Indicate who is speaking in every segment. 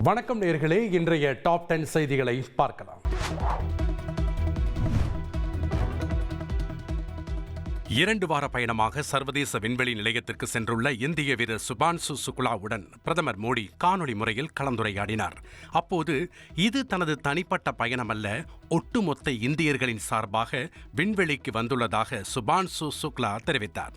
Speaker 1: வணக்கம் நேயர்களே, இன்றைய டாப் 10 செய்திகளை பார்க்கலாம். 2 வார பயணமாக சர்வதேச விண்வெளி நிலையத்திற்கு சென்றுள்ள இந்திய வீரர் சுபான்சு சுக்லாவுடன் பிரதமர் மோடி காணொலி முறையில் கலந்துரையாடினார். அப்போது இது தனது தனிப்பட்ட பயணமல்ல, ஒட்டுமொத்த இந்தியர்களின் சார்பாக விண்வெளிக்கு வந்துள்ளதாக சுபான்சு சுக்லா தெரிவித்தார்.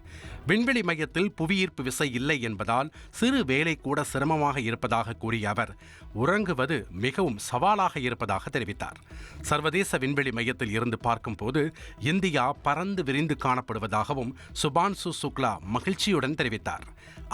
Speaker 1: விண்வெளி மையத்தில் புவியீர்ப்பு விசை இல்லை என்பதால் சிறு வேலை கூட சிரமமாக இருப்பதாக கூறிய அவர், உறங்குவது மிகவும் சவாலாக இருப்பதாக தெரிவித்தார். சர்வதேச விண்வெளி மையத்தில் இருந்து பார்க்கும்போது இந்தியா பறந்து விரிந்து காணப்படுவதாகவும் சுபான்சு சுக்லா மகிழ்ச்சியுடன் தெரிவித்தார்.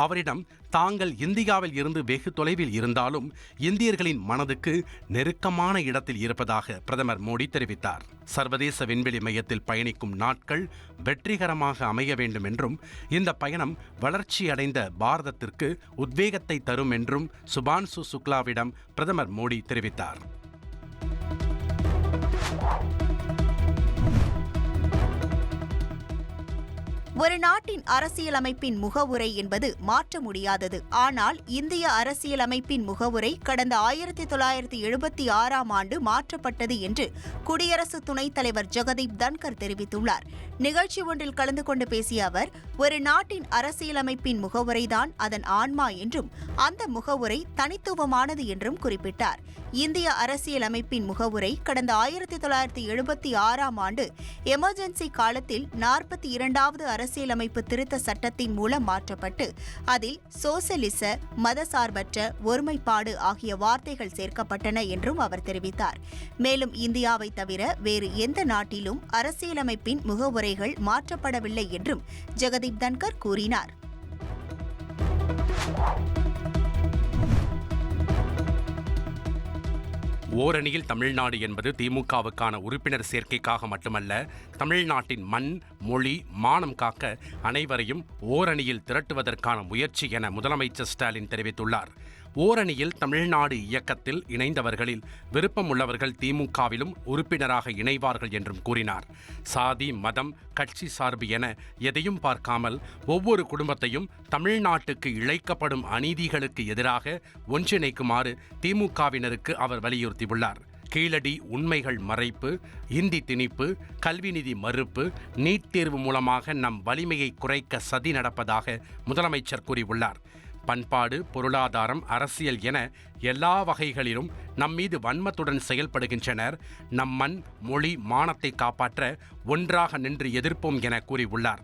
Speaker 1: அவரிடம் தாங்கள் இந்தியாவில் இருந்து வெகு தொலைவில் இருந்தாலும் இந்தியர்களின் மனதுக்கு நெருக்கமான இடத்தில் இருப்பதாக பிரதமர் மோடி தெரிவித்தார். சர்வதேச விண்வெளி மையத்தில் பயணிக்கும் நாட்கள் வெற்றிகரமாக அமைய வேண்டும் என்றும் இந்த பயணம் வளர்ச்சியடைந்த பாரதத்திற்கு உத்வேகத்தை தரும் என்றும் சுபான்சு சுக்லாவிடம் பிரதமர் மோடி தெரிவித்தார்.
Speaker 2: ஒரு நாட்டின் அரசியலமைப்பின் முகவுரை என்பது மாற்ற முடியாதது. ஆனால் இந்திய அரசியலமைப்பின் முகவுரை கடந்த 1976ஆம் ஆண்டு மாற்றப்பட்டது என்று குடியரசு துணைத் தலைவர் ஜெகதீப் தன்கர் தெரிவித்துள்ளார். நிகழ்ச்சி ஒன்றில் கலந்து கொண்டு பேசிய அவர், ஒரு நாட்டின் அரசியலமைப்பின் முகவுரைதான் அதன் ஆன்மா என்றும் அந்த முகவுரை தனித்துவமானது என்றும் குறிப்பிட்டார். இந்திய அரசியலமைப்பின் முகவுரை கடந்த 1976ஆம் ஆண்டு எமர்ஜென்சி காலத்தில் 42வது அரசியலமைப்பு திருத்த சட்டத்தின் மூலம் மாற்றப்பட்டு அதில் சோசலிச, மதசார்பற்ற, ஒருமைப்பாடு ஆகிய வார்த்தைகள் சேர்க்கப்பட்டன என்றும் அவர் தெரிவித்தார். மேலும் இந்தியாவை தவிர வேறு எந்த நாட்டிலும் அரசியலமைப்பின் முகவுரைகள் மாற்றப்படவில்லை என்றும் ஜெகதீப் தன்கர் கூறினார்.
Speaker 1: ஓரணியில் தமிழ்நாடு என்பது திமுகவுக்கான உறுப்பினர் சேர்க்கைக்காக மட்டுமல்ல, தமிழ்நாட்டின் மண், மொழி, மானம் காக்க அனைவரையும் ஓரணியில் திரட்டுவதற்கான முயற்சி என முதலமைச்சர் ஸ்டாலின் தெரிவித்துள்ளார். ஓரணியில் தமிழ்நாடு இயக்கத்தில் இணைந்தவர்களில் விருப்பம் உள்ளவர்கள் திமுகவிலும் உறுப்பினராக இணைவார்கள் என்றும் கூறினார். சாதி, மதம், கட்சி சார்பு என எதையும் பார்க்காமல் ஒவ்வொரு குடும்பத்தையும் தமிழ்நாட்டுக்கு இழைக்கப்படும் அநீதிகளுக்கு எதிராக ஒன்றிணைக்குமாறு திமுகவினருக்கு அவர் வலியுறுத்தியுள்ளார். கீழடி உண்மைகள் மறைப்பு, இந்தி திணிப்பு, கல்வி நிதி மறுப்பு, நீட் தேர்வு மூலமாக நம் வலிமையை குறைக்க சதி நடப்பதாக முதலமைச்சர் கூறியுள்ளார். பண்பாடு, பொருளாதாரம், அரசியல் என எல்லா வகைகளிலும் நம்மீது வன்மத்துடன் செயல்படுகின்றனர். நம் மண், மொழி, மானத்தை காப்பாற்ற ஒன்றாக நின்று எதிர்ப்போம் என கூறியுள்ளார்.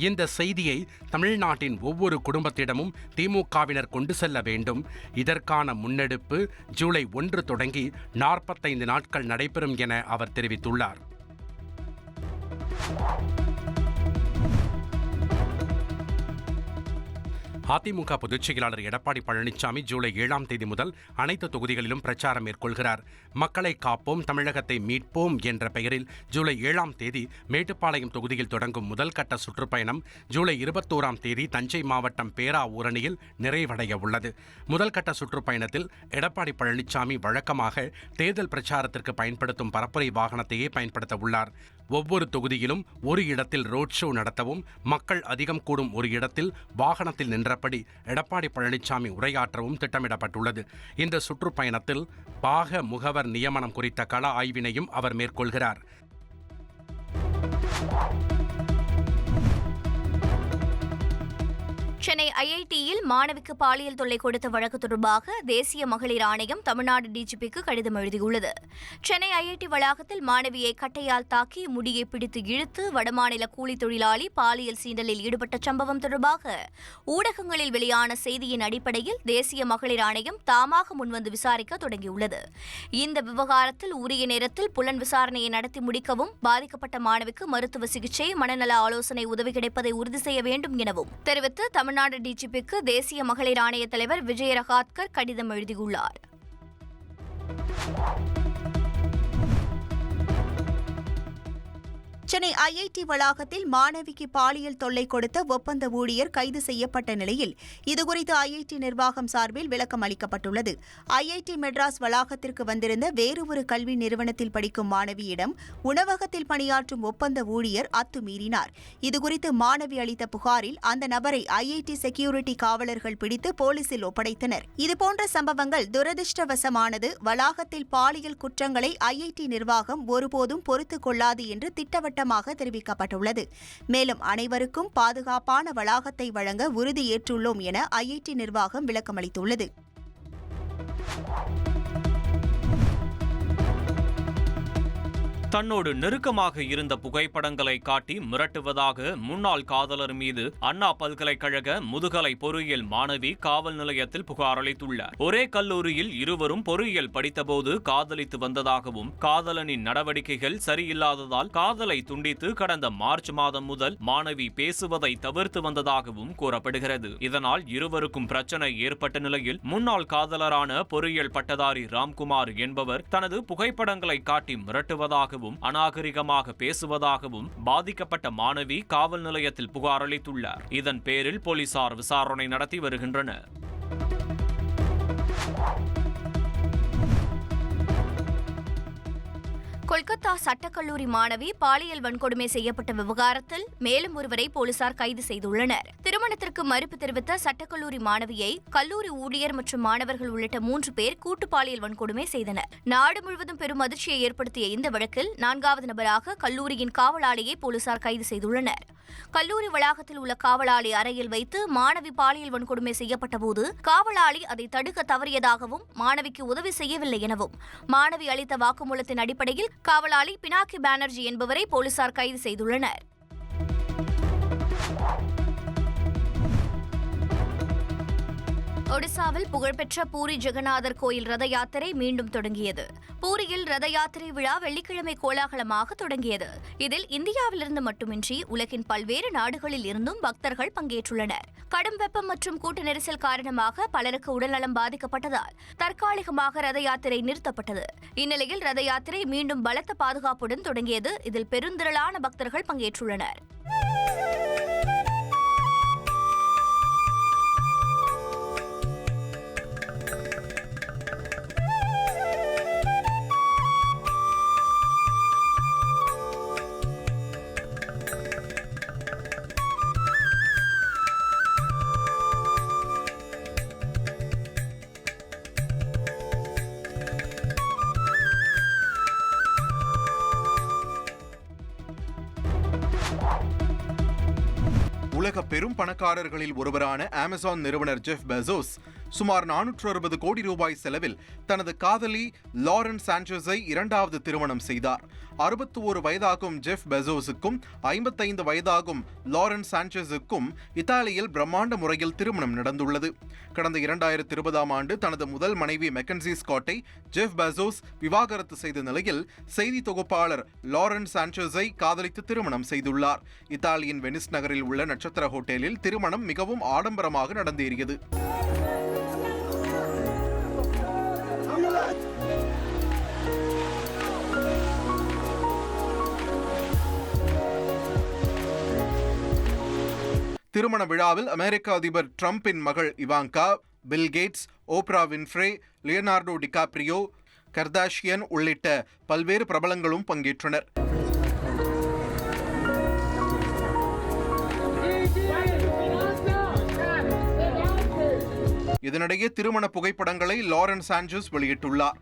Speaker 1: இந்த செய்தியை தமிழ்நாட்டின் ஒவ்வொரு குடும்பத்திடமும் திமுகவினர் கொண்டு செல்ல வேண்டும். இதற்கான முன்னெடுப்பு ஜூலை 1 தொடங்கி 45 நாட்கள் நடைபெறும் என அவர் தெரிவித்துள்ளார். அதிமுக பொதுச் செயலாளர் எடப்பாடி பழனிசாமி ஜூலை 7ஆம் தேதி முதல் அனைத்து தொகுதிகளிலும் பிரச்சாரம் மேற்கொள்கிறார். மக்களை காப்போம், தமிழகத்தை மீட்போம் என்ற பெயரில் ஜூலை 7ஆம் தேதி மேட்டுப்பாளையம் தொகுதியில் தொடங்கும் முதல் கட்ட சுற்றுப்பயணம் ஜூலை 21ஆம் தேதி தஞ்சை மாவட்டம் பேராவூரணியில் நிறைவடைய உள்ளது. முதல் கட்ட சுற்றுப்பயணத்தில் எடப்பாடி பழனிசாமி வழக்கமாக தேர்தல் பிரச்சாரத்திற்கு பயன்படுத்தும் பரப்புரை வாகனத்தையே பயன்படுத்த உள்ளார். ஒவ்வொரு தொகுதியிலும் ஒரு இடத்தில் ரோட் ஷோ நடத்தவும், மக்கள் அதிகம் கூடும் ஒரு இடத்தில் வாகனத்தில் நின்றபடி எடப்பாடி பழனிசாமி உரையாற்றவும் திட்டமிடப்பட்டுள்ளது. இந்த சுற்றுப்பயணத்தில் பாக முகவர் நியமனம் குறித்த கள ஆய்வினையும் அவர் மேற்கொள்கிறார்.
Speaker 3: சென்னை ஐஐடியில் மாணவிக்கு பாலியல் தொல்லை கொடுத்த வழக்கு தொடர்பாக தேசிய மகளிர் ஆணையம் தமிழ்நாடு டிஜிபிக்கு கடிதம் எழுதியுள்ளது. சென்னை ஐஐடி வளாகத்தில் மாணவியை கட்டையால் தாக்கி முடியை பிடித்து இழுத்து வடமாநில கூலி தொழிலாளி பாலியல் சீண்டலில் ஈடுபட்ட சம்பவம் தொடர்பாக ஊடகங்களில் வெளியான செய்தியின் அடிப்படையில் தேசிய மகளிர் ஆணையம் தாமாக முன்வந்து விசாரிக்க தொடங்கியுள்ளது. இந்த விவகாரத்தில் உரிய நேரத்தில் புலன் விசாரணையை நடத்தி முடிக்கவும், பாதிக்கப்பட்ட மாணவிக்கு மருத்துவ சிகிச்சை, மனநல ஆலோசனை உதவி கிடைப்பதை உறுதி செய்ய வேண்டும் எனவும் தெரிவித்து தமிழ்நாடு டிஜிபிக்கு தேசிய மகளிர் ஆணைய தலைவர் விஜய ரகாத்கர் கடிதம் எழுதியுள்ளார்.
Speaker 2: சென்னை ஐஐடி வளாகத்தில் மாணவிக்கு பாலியல் தொல்லை கொடுத்த ஒப்பந்த ஊழியர் கைது செய்யப்பட்ட நிலையில் இதுகுறித்து ஐஐடி நிர்வாகம் சார்பில் விளக்கம் அளிக்கப்பட்டுள்ளது. ஐஐடி மெட்ராஸ் வளாகத்திற்கு வந்திருந்த வேறு ஒரு கல்வி நிறுவனத்தில் படிக்கும் மாணவியிடம் உணவகத்தில் பணியாற்றும் ஒப்பந்த ஊழியர் அத்துமீறினார். இதுகுறித்து மாணவி அளித்த புகாரில் அந்த நபரை ஐஐடி செக்யூரிட்டி காவலர்கள் பிடித்து போலீசில் ஒப்படைத்தனர். இதுபோன்ற சம்பவங்கள் துரதிருஷ்டவசமானது. வளாகத்தில் பாலியல் குற்றங்களை ஐஐடி நிர்வாகம் ஒருபோதும் பொறுத்துக் கொள்ளாது என்று திட்டவட்டமாக தெரிவிக்கப்பட்டுள்ளது. மேலும் அனைவருக்கும் பாதுகாப்பான வளாகத்தை வழங்க உறுதியேற்றுள்ளோம் என ஐஐடி நிர்வாகம் விளக்கமளித்துள்ளது.
Speaker 4: தன்னோடு நெருக்கமாக இருந்த புகைப்படங்களை காட்டி மிரட்டுவதாக முன்னாள் காதலர் மீது அண்ணா பல்கலைக்கழக முதுகலை பொறியியல் மாணவி காவல் நிலையத்தில் புகார் அளித்துள்ளார். ஒரே கல்லூரியில் இருவரும் பொறியியல் படித்தபோது காதலித்து வந்ததாகவும் காதலனின் நடவடிக்கைகள் சரியில்லாததால் காதலை துண்டித்து கடந்த மார்ச் மாதம் முதல் மாணவி பேசுவதை தவிர்த்து வந்ததாகவும் கூறப்படுகிறது. இதனால் இருவருக்கும் பிரச்சனை ஏற்பட்ட நிலையில் முன்னாள் காதலரான பொறியியல் பட்டதாரி ராம்குமார் என்பவர் தனது புகைப்படங்களை காட்டி மிரட்டுவதாக அநாகரிகமாக பேசுவதாகவும் பாதிக்கப்பட்ட மாணவி காவல் நிலையத்தில் புகார் அளித்துள்ளார். இதன் பேரில் போலீசார் விசாரணை நடத்தி வருகின்றனர்.
Speaker 3: கொல்கத்தா சட்டக்கல்லூரி மாணவி பாலியல் வன்கொடுமை செய்யப்பட்ட விவகாரத்தில் மேலும் ஒருவரை போலீசார் கைது செய்துள்ளனர். திருமணத்திற்கு மறுப்பு தெரிவித்த சட்டக்கல்லூரி மாணவியை கல்லூரி ஊழியர் மற்றும் மாணவர்கள் உள்ளிட்ட 3 பேர் கூட்டு பாலியல் வன்கொடுமை செய்தனர். நாடு முழுவதும் பெரும் அதிர்ச்சியை ஏற்படுத்திய இந்த வழக்கில் 4வது நபராக கல்லூரியின் காவலாளியை போலீசார் கைது செய்துள்ளனர். கல்லூரி வளாகத்தில் உள்ள காவலாளி அறையில் வைத்து மாணவி பாலியல் வன்கொடுமை செய்யப்பட்டபோது காவலாளி அதை தடுக்க தவறியதாகவும் மாணவிக்கு உதவி செய்யவில்லை எனவும் மாணவி அளித்த வாக்குமூலத்தின் அடிப்படையில் காவலாளி பினாக்கி பானர்ஜி என்பவரை போலீசார் கைது செய்துள்ளனர். ஒடிசாவில் புகழ்பெற்ற பூரி ஜெகநாதர் கோயில் ரத யாத்திரை மீண்டும் தொடங்கியது. பூரியில் ரத யாத்திரை விழா வெள்ளிக்கிழமை கோலாகலமாக தொடங்கியது. இதில் இந்தியாவிலிருந்து மட்டுமின்றி உலகின் பல்வேறு நாடுகளில் இருந்தும் பக்தர்கள் பங்கேற்றுள்ளனர். கடும் வெப்பம் மற்றும் கூட்ட நெரிசல் காரணமாக பலருக்கு உடல்நலம் பாதிக்கப்பட்டதால் தற்காலிகமாக ரத யாத்திரை நிறுத்தப்பட்டது. இந்நிலையில் ரத யாத்திரை மீண்டும் பலத்த பாதுகாப்புடன் தொடங்கியது. இதில் பெருந்திரளான பக்தர்கள் பங்கேற்றுள்ளனர்.
Speaker 5: உலக பெரும் பணக்காரர்களில் ஒருவரான அமேசான் நிறுவனர் ஜெஃப் பெசோஸ் சுமார் 460 கோடி ரூபாய் செலவில் தனது காதலி லாரன்ஸ் சாnchez-ஐ 2வது திருமணம் செய்தார். 61 வயதாகும் ஜெஃப் பெசோஸுக்கும் 55 வயதாகும் லாரன்ஸ் சாnchez-க்கும் இத்தாலியில் பிரம்மாண்ட முறையில் திருமணம் நடந்துள்ளது. கடந்த 2020ஆம் ஆண்டு தனது முதல் மனைவி மெக்கன்சி ஸ்காட்டை ஜெஃப் பெசோஸ் விவாகரத்து செய்த நிலையில் செய்தி தொகுப்பாளர் லாரன்ஸ் சாnchez-ஐ காதலித்து திருமணம் செய்துள்ளார். இத்தாலியின் வெனிஸ் நகரில் உள்ள நட்சத்திர ஹோட்டலில் திருமணம் மிகவும் ஆடம்பரமாக நடந்தேறியது. திருமண விழாவில் அமெரிக்க அதிபர் ட்ரம்பின் மகள் Ivanka, Bill Gates, Oprah Winfrey, Leonardo DiCaprio, Kardashian உள்ளிட்ட பல்வேறு பிரபலங்களும் பங்கேற்றனர். இதனிடையே திருமண புகைப்படங்களை லாரன்ஸ் சாnchez வெளியிட்டுள்ளார்.